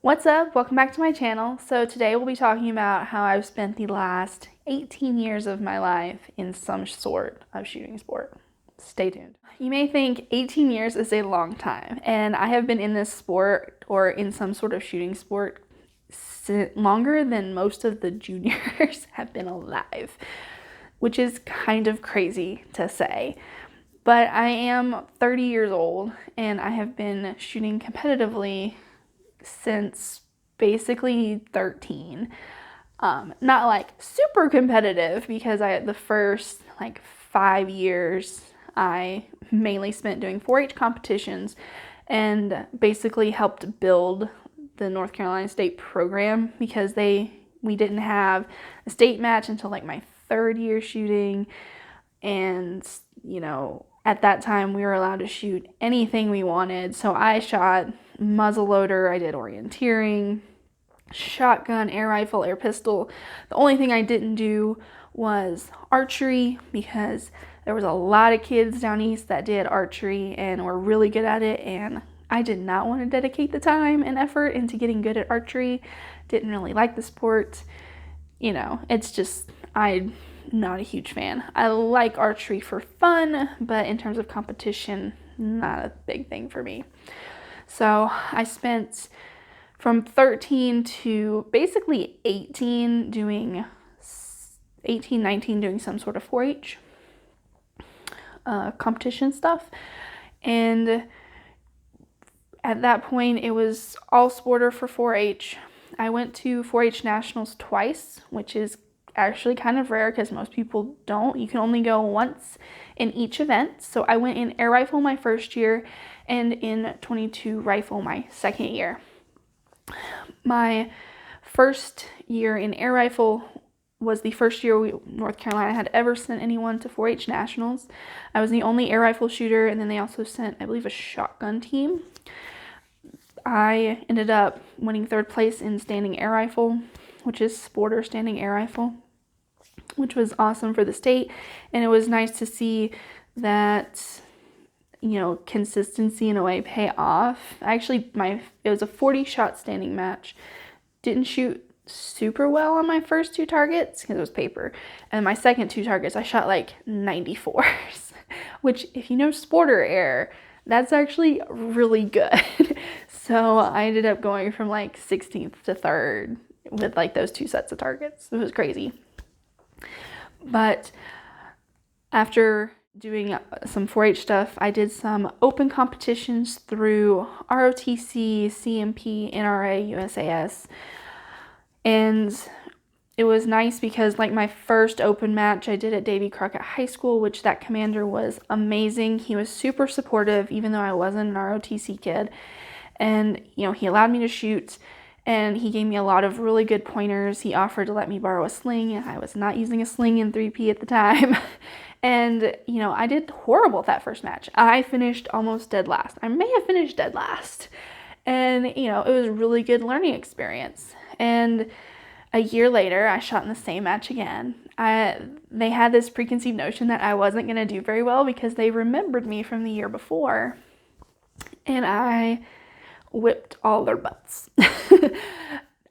What's up? Welcome back to my channel. So today we'll be talking about how I've spent the last 18 years of my life in some sort of shooting sport. Stay tuned. You may think 18 years is a long time, and I have been in this sport or in some sort of shooting sport longer than most of the juniors have been alive, which is kind of crazy to say. But I am 30 years old and I have been shooting competitively since basically 13. Not like super competitive because the first like 5 years I mainly spent doing 4-H competitions and basically helped build the North Carolina State program because we didn't have a state match until like my third year shooting, and at that time we were allowed to shoot anything we wanted. So I shot muzzleloader, I did orienteering, shotgun, air rifle, air pistol. The only thing I didn't do was archery because there was a lot of kids down east that did archery and were really good at it, and I did not want to dedicate the time and effort into getting good at archery. Didn't really like the sport. It's just, I'm not a huge fan. I like archery for fun, but in terms of competition, not a big thing for me. So I spent from 13 to basically 18 doing 19 doing some sort of 4-H competition stuff. And at that point, it was all sporter for 4-H. I went to 4-H Nationals twice, which is actually kind of rare because most people don't. You can only go once in each event. So I went in air rifle my first year and in 22 rifle my second year. My first year in air rifle was the first year North Carolina had ever sent anyone to 4-H Nationals. I was the only air rifle shooter, and then they also sent, I believe, a shotgun team. I ended up winning third place in standing air rifle, which is sporter standing air rifle, which was awesome for the state. And it was nice to see that, consistency in a way pay off. Actually, it was a 40 shot standing match. Didn't shoot super well on my first two targets because it was paper. And my second two targets, I shot like 94s, which if you know sporter air, that's actually really good. So I ended up going from like 16th to 3rd with like those two sets of targets. It was crazy. But after doing some 4-H stuff, I did some open competitions through ROTC, CMP, NRA, USAS. And it was nice because like my first open match I did at Davy Crockett High School, which that commander was amazing. He was super supportive even though I wasn't an ROTC kid. And, he allowed me to shoot and he gave me a lot of really good pointers. He offered to let me borrow a sling, and I was not using a sling in 3P at the time. And, I did horrible that first match. I finished almost dead last. I may have finished dead last. And, it was a really good learning experience. And a year later, I shot in the same match again. They had this preconceived notion that I wasn't going to do very well because they remembered me from the year before. And I whipped all their butts.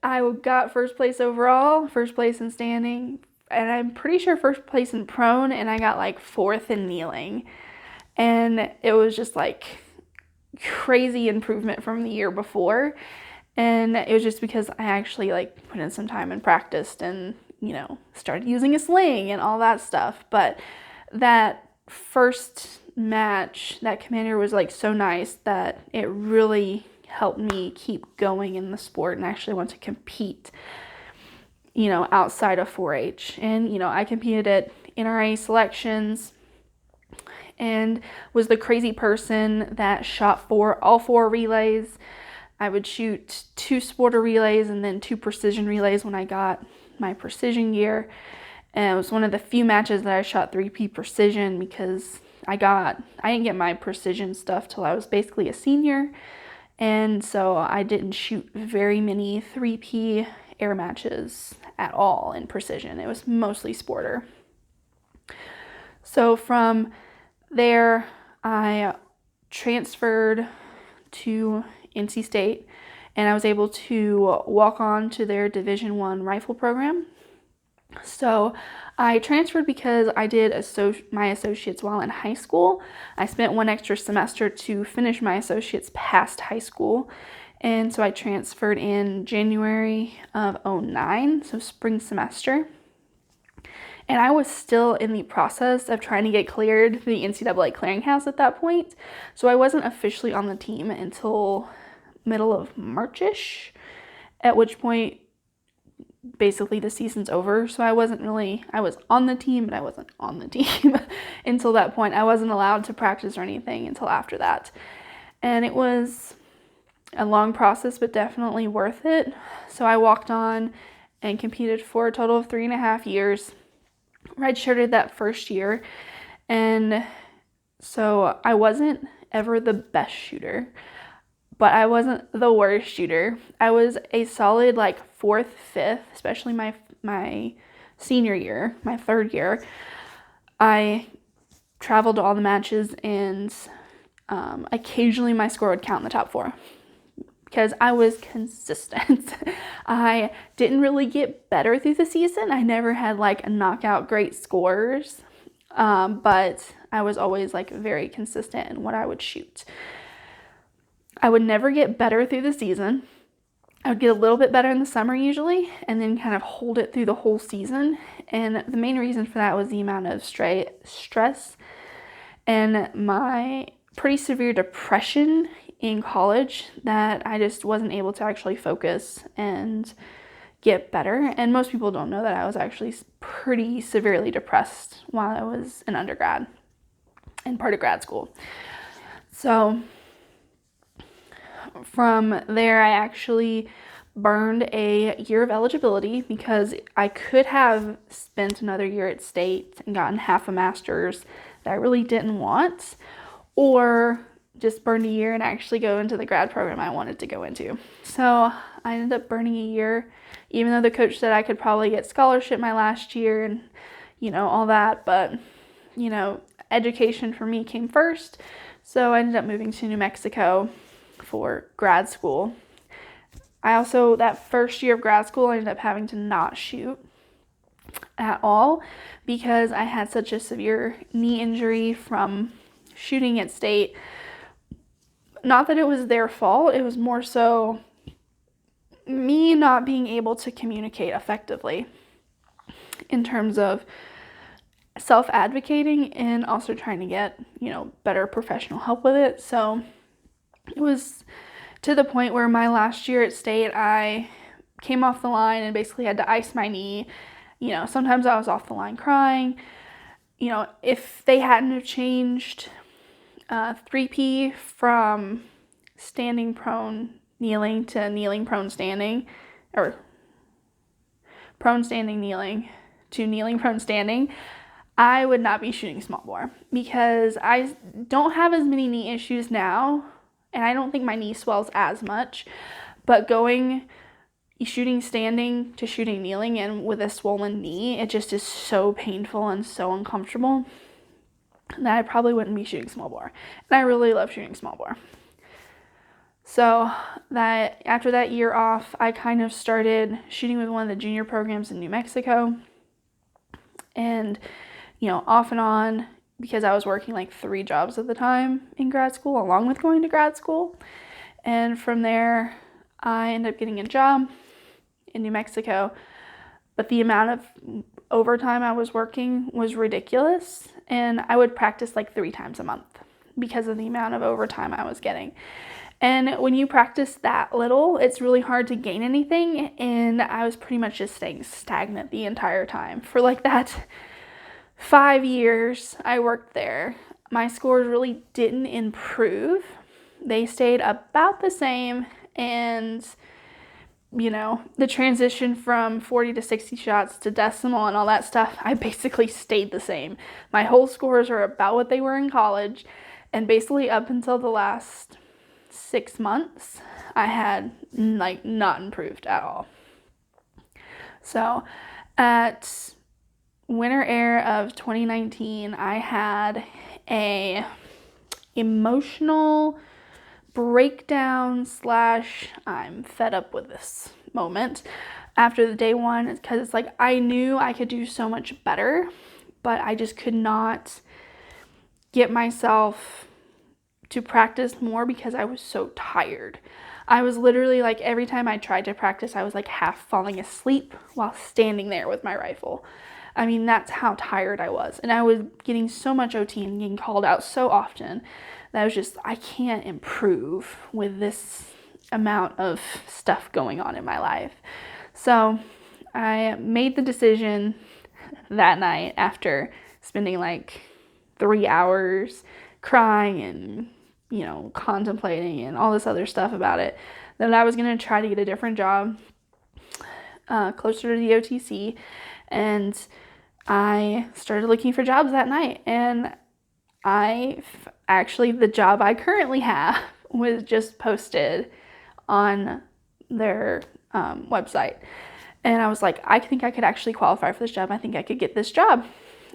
I got first place overall, first place in standing, and I'm pretty sure first place in prone, and I got like 4th in kneeling. And it was just like crazy improvement from the year before. And it was just because I actually like put in some time and practiced and, started using a sling and all that stuff. But that first match, that commander was like so nice that it really helped me keep going in the sport and actually want to compete, outside of 4-H. And, I competed at NRA selections and was the crazy person that shot all 4 relays. I would shoot 2 sporter relays and then 2 precision relays when I got my precision gear. And it was one of the few matches that I shot 3P precision because I didn't get my precision stuff till I was basically a senior. And so I didn't shoot very many 3P air matches at all in precision. It was mostly sporter. So from there, I transferred to NC State and I was able to walk on to their Division I rifle program. So I transferred because I did my associates while in high school. I spent one extra semester to finish my associates past high school. And so I transferred in January of 2009, so spring semester. And I was still in the process of trying to get cleared for the NCAA clearinghouse at that point. So I wasn't officially on the team until middle of March-ish, at which point basically the season's over. So I was on the team, but I wasn't on the team until that point. I wasn't allowed to practice or anything until after that. And it was a long process, but definitely worth it. So I walked on and competed for a total of 3.5 years. Redshirted that first year. And so I wasn't ever the best shooter, but I wasn't the worst shooter. I was a solid like 4th, 5th, especially my senior year, my 3rd year. I traveled to all the matches, and occasionally my score would count in the top 4 because I was consistent. I didn't really get better through the season. I never had like knockout great scores, but I was always like very consistent in what I would shoot. I would never get better through the season. I would get a little bit better in the summer usually, and then kind of hold it through the whole season. And the main reason for that was the amount of stress and my pretty severe depression in college that I just wasn't able to actually focus and get better. And most people don't know that I was actually pretty severely depressed while I was an undergrad and part of grad school. So from there, I actually burned a year of eligibility because I could have spent another year at state and gotten half a master's that I really didn't want, or just burned a year and actually go into the grad program I wanted to go into. So I ended up burning a year, even though the coach said I could probably get scholarship my last year and, all that. But, education for me came first. So I ended up moving to New Mexico for grad school. I also, that first year of grad school, I ended up having to not shoot at all because I had such a severe knee injury from shooting at state. Not that it was their fault, it was more so me not being able to communicate effectively in terms of self-advocating and also trying to get, better professional help with it. So it was to the point where my last year at state, I came off the line and basically had to ice my knee. Sometimes I was off the line crying. If they hadn't have changed 3P from standing prone kneeling to kneeling prone standing, or prone standing kneeling to kneeling prone standing, I would not be shooting small bore because I don't have as many knee issues now, and I don't think my knee swells as much, but shooting standing to shooting kneeling and with a swollen knee, it just is so painful and so uncomfortable that I probably wouldn't be shooting small bore. And I really love shooting small bore. So that after that year off, I kind of started shooting with one of the junior programs in New Mexico. And, off and on, because I was working like 3 jobs at the time in grad school, along with going to grad school. And from there, I ended up getting a job in New Mexico. But the amount of overtime I was working was ridiculous. And I would practice like 3 times a month because of the amount of overtime I was getting. And when you practice that little, it's really hard to gain anything. And I was pretty much just staying stagnant the entire time. For like that 5 years I worked there, my scores really didn't improve. They stayed about the same. And, the transition from 40 to 60 shots to decimal and all that stuff, I basically stayed the same. My whole scores are about what they were in college. And basically up until the last 6 months, I had not improved at all. So at Winter Air of 2019, I had a emotional breakdown slash I'm fed up with this moment after the day one, because it's like I knew I could do so much better, but I just could not get myself to practice more because I was so tired. I was literally like, every time I tried to practice, I was like half falling asleep while standing there with my rifle. I mean, that's how tired I was. And I was getting so much OT and getting called out so often that I was just, I can't improve with this amount of stuff going on in my life. So I made the decision that night, after spending like 3 hours crying and, contemplating and all this other stuff about it, that I was going to try to get a different job closer to the OTC. And I started looking for jobs that night. And actually, the job I currently have was just posted on their website. And I was like, I think I could actually qualify for this job. I think I could get this job.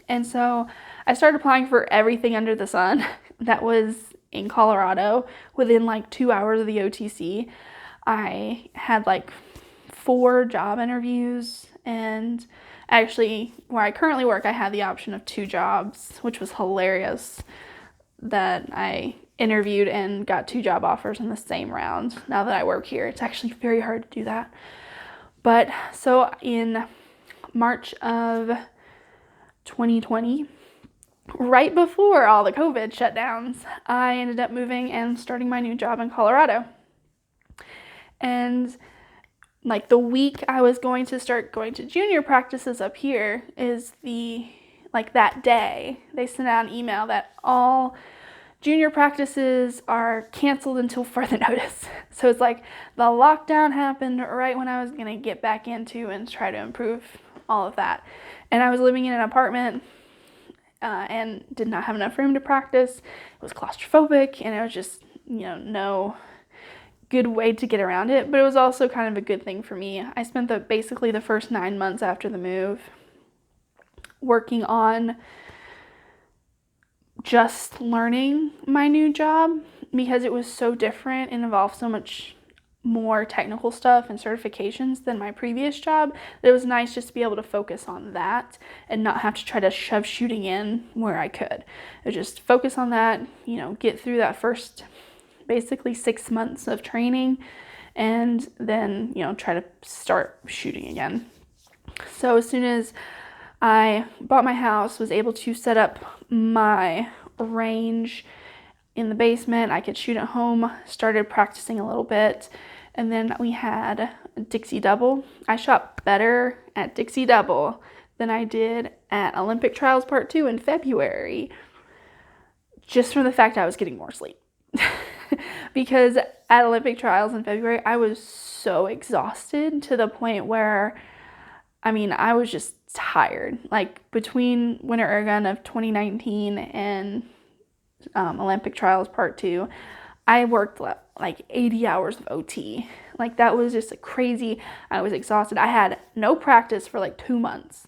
And so I started applying for everything under the sun that was in Colorado within like 2 hours of the OTC. I had like 4 job interviews, and actually where I currently work, I had the option of 2 jobs, which was hilarious that I interviewed and got 2 job offers in the same round. Now that I work here, it's actually very hard to do that. But so in March of 2020, right before all the COVID shutdowns, I ended up moving and starting my new job in Colorado. And like the week I was going to start going to junior practices up here is that day, they sent out an email that all junior practices are canceled until further notice. So it's like the lockdown happened right when I was going to get back into and try to improve all of that. And I was living in an apartment and did not have enough room to practice. It was claustrophobic, and it was just, no good way to get around it. But it was also kind of a good thing for me. I spent basically the first 9 months after the move working on just learning my new job, because it was so different and involved so much more technical stuff and certifications than my previous job. It was nice just to be able to focus on that and not have to try to shove shooting in where I could. It was just focus on that, get through that first basically 6 months of training, and then, try to start shooting again. So as soon as I bought my house, was able to set up my range in the basement, I could shoot at home, started practicing a little bit, and then we had a Dixie double. I shot better at Dixie double than I did at Olympic Trials Part 2 in February, just from the fact I was getting more sleep. Because at Olympic Trials in February, I was so exhausted to the point where, I was just tired. Like between Winter Airgun of 2019 and Olympic Trials Part 2, I worked like 80 hours of OT. Like that was just crazy. I was exhausted. I had no practice for like 2 months.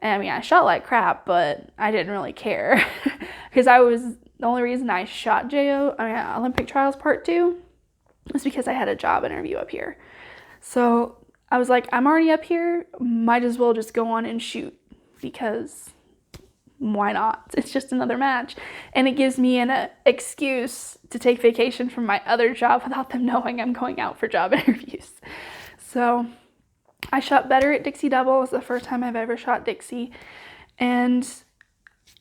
And I shot like crap, but I didn't really care because the only reason I shot Olympic Trials Part 2 was because I had a job interview up here. So I was like, I'm already up here, might as well just go on and shoot, because why not? It's just another match. And it gives me an excuse to take vacation from my other job without them knowing I'm going out for job interviews. So I shot better at Dixie double. It was the first time I've ever shot Dixie. And,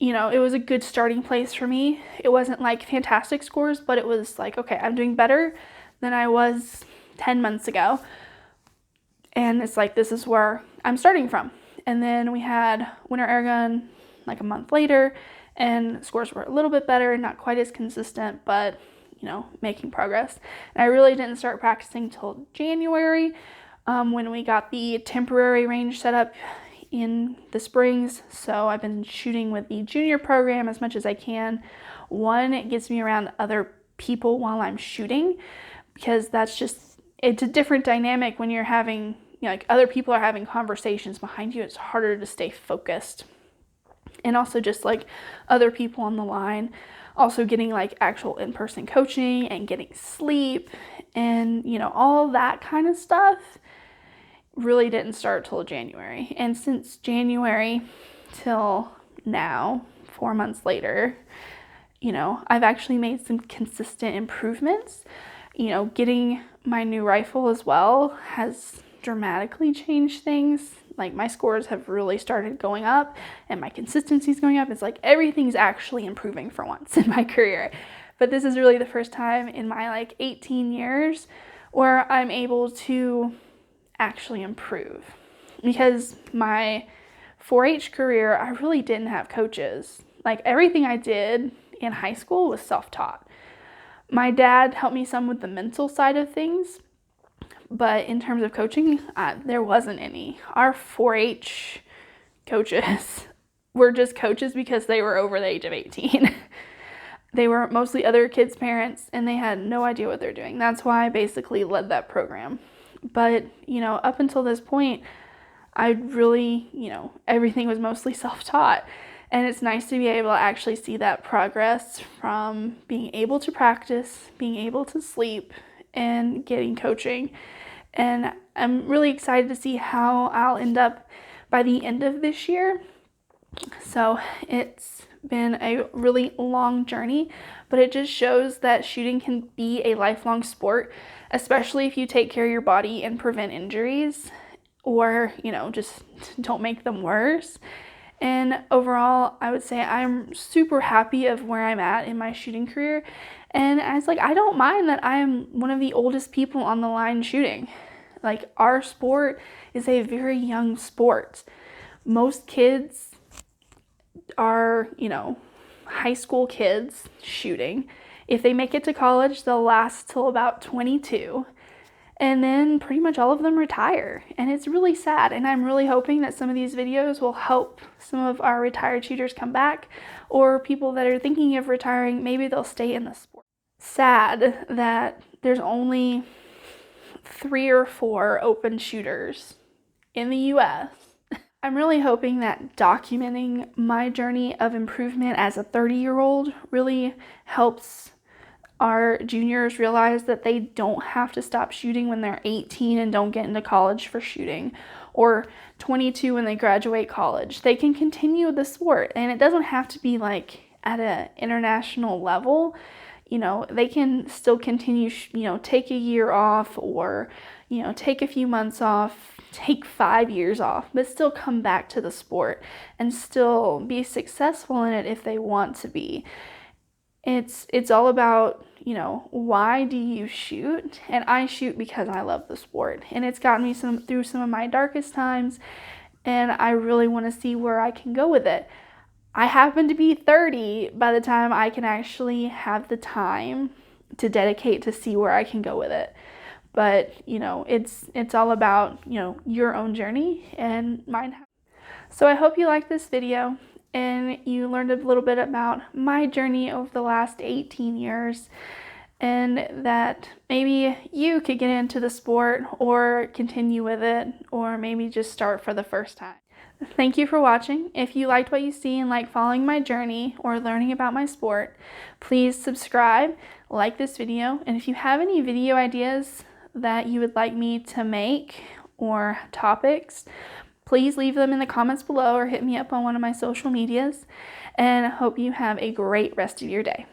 it was a good starting place for me. It wasn't like fantastic scores, but it was like, okay, I'm doing better than I was 10 months ago. And it's like, this is where I'm starting from. And then we had Winter Airgun like a month later, and scores were a little bit better, not quite as consistent, but, making progress. And I really didn't start practicing till January, when we got the temporary range set up in the Springs. So I've been shooting with the junior program as much as I can. One, it gets me around other people while I'm shooting, because it's a different dynamic when you're having, like other people are having conversations behind you. It's harder to stay focused. And also just like other people on the line also getting like actual in-person coaching and getting sleep and, you know, all that kind of stuff really didn't start till January. And since January till now, 4 months later, you know, I've actually made some consistent improvements. You know, getting my new rifle as well has dramatically changed things. Like my scores have really started going up and my consistency is going up. It's like everything's actually improving for once in my career. But this is really the first time in my like 18 years where I'm able to actually improve. Because my 4-H career, I really didn't have coaches. Like everything I did in high school was self-taught. My dad helped me some with the mental side of things, but in terms of coaching, there wasn't any. Our 4-H coaches were just coaches because they were over the age of 18. They were mostly other kids' parents, and they had no idea what they're doing. That's why I basically led that program. But, you know, up until this point, I really, you know, everything was mostly self-taught. And it's nice to be able to actually see that progress from being able to practice, being able to sleep, and getting coaching. And I'm really excited to see how I'll end up by the end of this year. So it's been a really long journey, but it just shows that shooting can be a lifelong sport, especially if you take care of your body and prevent injuries, or, you know, just don't make them worse. And overall, I would say I'm super happy of where I'm at in my shooting career. And I was like, I don't mind that I'm one of the oldest people on the line shooting. Like, our sport is a very young sport. Most kids are, you know, high school kids shooting. If they make it to college, they'll last till about 22. And then pretty much all of them retire. And it's really sad. And I'm really hoping that some of these videos will help some of our retired shooters come back, or people that are thinking of retiring, maybe they'll stay in the sport. Sad that there's only 3 or 4 open shooters in the US. I'm really hoping that documenting my journey of improvement as a 30-year-old really helps our juniors realize that they don't have to stop shooting when they're 18 and don't get into college for shooting, or 22 when they graduate college. They can continue the sport, and it doesn't have to be like at an international level. You know, they can still continue, you know, take a year off, or, you know, take a few months off, take 5 years off, but still come back to the sport and still be successful in it if they want to be. It's all about, you know, why do you shoot? And I shoot because I love the sport, and it's gotten me through some of my darkest times, and I really want to see where I can go with it. I happen to be 30 by the time I can actually have the time to dedicate to see where I can go with it. But, you know, it's all about, you know, your own journey and mine. So I hope you liked this video and you learned a little bit about my journey over the last 18 years, and that maybe you could get into the sport or continue with it, or maybe just start for the first time. Thank you for watching. If you liked what you see and like following my journey or learning about my sport, please subscribe, like this video, and if you have any video ideas that you would like me to make or topics, please leave them in the comments below or hit me up on one of my social medias, and I hope you have a great rest of your day.